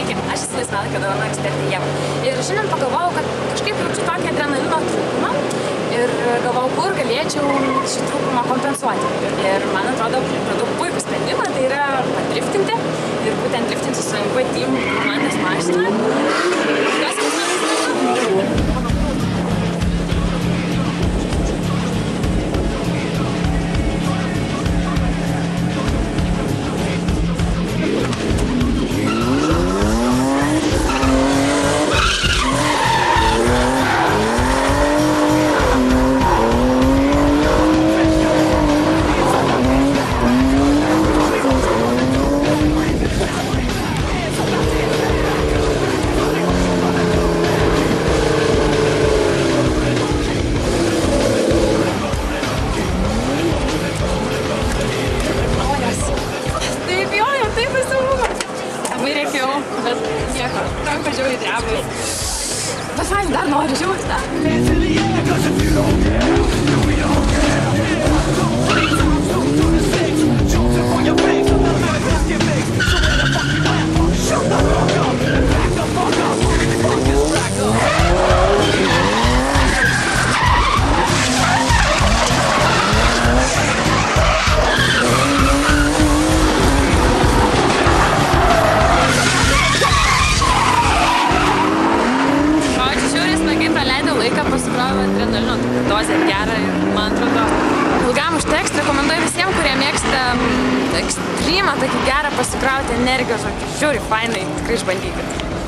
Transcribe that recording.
Sveiki, aš esu laisvalaikio dovanų ekspertė Ieva. Ir šiandien pagalvojau, kad kažkaip jaučiu tokį adrenalino trūkumą ir galvojau, kur galėčiau šį trūkumą kompensuoti. Ir man atrodo, radau puikų sprendimą, tai yra padriftinti. Ir būtent driftinti su MV Team komandos mašina. Bet nieko, ranka žiauriai dreba. Bet fain, dar noriu žiauriai tą. Pasikrovė adrenalino dozę gerą ir man atrodo ilgam užteks. Rekomenduoju visiems, kurie mėgsta ekstremą, tokį gerą pasikrauti energijos, žiūri fainai, tikrai išbandykit.